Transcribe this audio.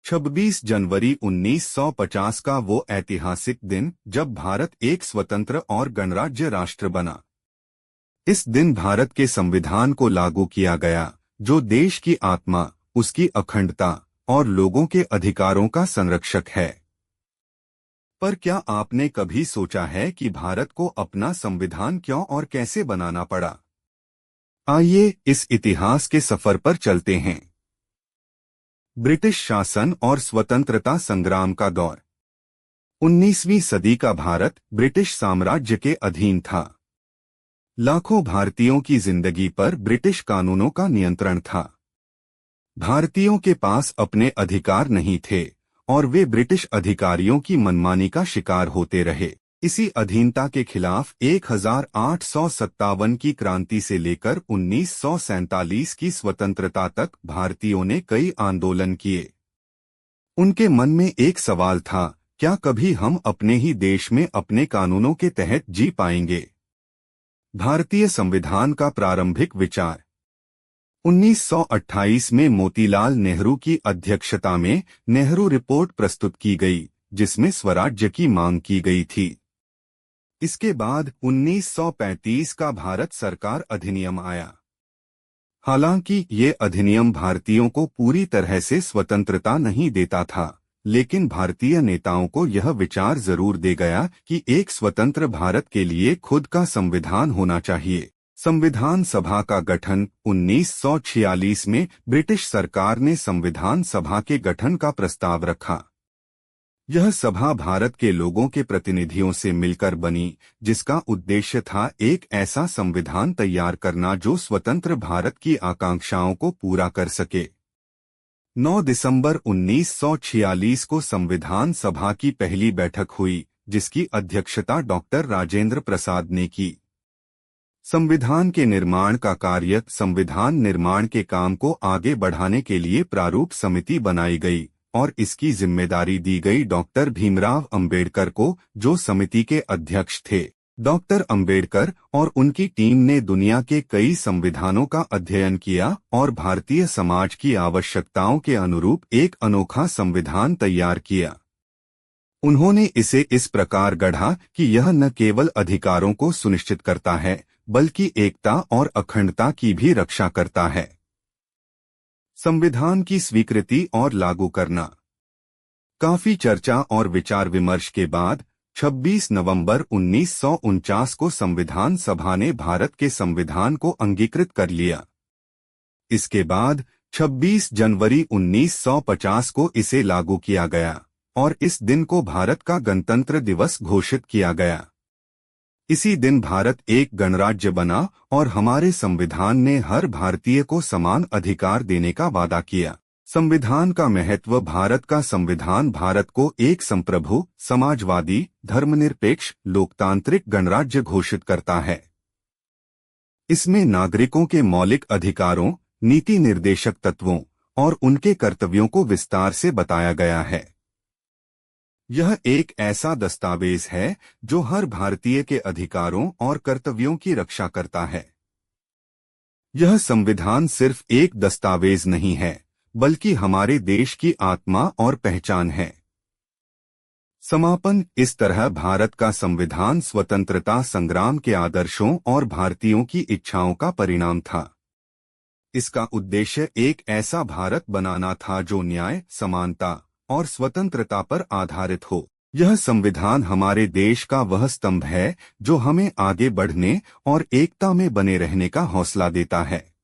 26 जनवरी 1950 का वो ऐतिहासिक दिन जब भारत एक स्वतंत्र और गणराज्य राष्ट्र बना। इस दिन भारत के संविधान को लागू किया गया, जो देश की आत्मा, उसकी अखंडता और लोगों के अधिकारों का संरक्षक है। पर क्या आपने कभी सोचा है कि भारत को अपना संविधान क्यों और कैसे बनाना पड़ा? आइए इस इतिहास के सफर पर चलते हैं। ब्रिटिश शासन और स्वतंत्रता संग्राम का दौर। 19वीं सदी का भारत ब्रिटिश साम्राज्य के अधीन था। लाखों भारतीयों की जिंदगी पर ब्रिटिश कानूनों का नियंत्रण था। भारतीयों के पास अपने अधिकार नहीं थे और वे ब्रिटिश अधिकारियों की मनमानी का शिकार होते रहे। इसी अधीनता के खिलाफ 1857 की क्रांति से लेकर 1947 की स्वतंत्रता तक भारतीयों ने कई आंदोलन किए। उनके मन में एक सवाल था, क्या कभी हम अपने ही देश में अपने कानूनों के तहत जी पाएंगे? भारतीय संविधान का प्रारंभिक विचार। 1928 में मोतीलाल नेहरू की अध्यक्षता में नेहरू रिपोर्ट प्रस्तुत की गई, जिसमें स्वराज्य की मांग की गई थी। इसके बाद 1935 का भारत सरकार अधिनियम आया। हालांकि ये अधिनियम भारतीयों को पूरी तरह से स्वतंत्रता नहीं देता था, लेकिन भारतीय नेताओं को यह विचार जरूर दे गया कि एक स्वतंत्र भारत के लिए खुद का संविधान होना चाहिए। संविधान सभा का गठन 1946 में ब्रिटिश सरकार ने संविधान सभा के गठन का प्रस्ताव रखा। यह सभा भारत के लोगों के प्रतिनिधियों से मिलकर बनी, जिसका उद्देश्य था एक ऐसा संविधान तैयार करना जो स्वतंत्र भारत की आकांक्षाओं को पूरा कर सके। 9 दिसंबर 1946 को संविधान सभा की पहली बैठक हुई, जिसकी अध्यक्षता डॉक्टर राजेंद्र प्रसाद ने की। संविधान के निर्माण का कार्य संविधान निर्माण के काम को आगे बढ़ाने के लिए प्रारूप समिति बनाई गई और इसकी जिम्मेदारी दी गई डॉक्टर भीमराव अंबेडकर को, जो समिति के अध्यक्ष थे। डॉक्टर अंबेडकर और उनकी टीम ने दुनिया के कई संविधानों का अध्ययन किया और भारतीय समाज की आवश्यकताओं के अनुरूप एक अनोखा संविधान तैयार किया। उन्होंने इसे इस प्रकार गढ़ा कि यह न केवल अधिकारों को सुनिश्चित करता है, बल्कि एकता और अखंडता की भी रक्षा करता है। संविधान की स्वीकृति और लागू करना। काफी चर्चा और विचार विमर्श के बाद 26 नवंबर 1949 को संविधान सभा ने भारत के संविधान को अंगीकृत कर लिया। इसके बाद 26 जनवरी 1950 को इसे लागू किया गया और इस दिन को भारत का गणतंत्र दिवस घोषित किया गया। इसी दिन भारत एक गणराज्य बना और हमारे संविधान ने हर भारतीय को समान अधिकार देने का वादा किया। संविधान का महत्व। भारत का संविधान भारत को एक संप्रभु, समाजवादी, धर्मनिरपेक्ष, लोकतांत्रिक गणराज्य घोषित करता है। इसमें नागरिकों के मौलिक अधिकारों, नीति निर्देशक तत्वों और उनके कर्तव्यों को विस्तार से बताया गया है। यह एक ऐसा दस्तावेज है जो हर भारतीय के अधिकारों और कर्तव्यों की रक्षा करता है। यह संविधान सिर्फ एक दस्तावेज नहीं है, बल्कि हमारे देश की आत्मा और पहचान है। समापन। इस तरह भारत का संविधान स्वतंत्रता संग्राम के आदर्शों और भारतीयों की इच्छाओं का परिणाम था। इसका उद्देश्य एक ऐसा भारत बनाना था जो न्याय, समानता और स्वतंत्रता पर आधारित हो। यह संविधान हमारे देश का वह स्तंभ है जो हमें आगे बढ़ने और एकता में बने रहने का हौसला देता है।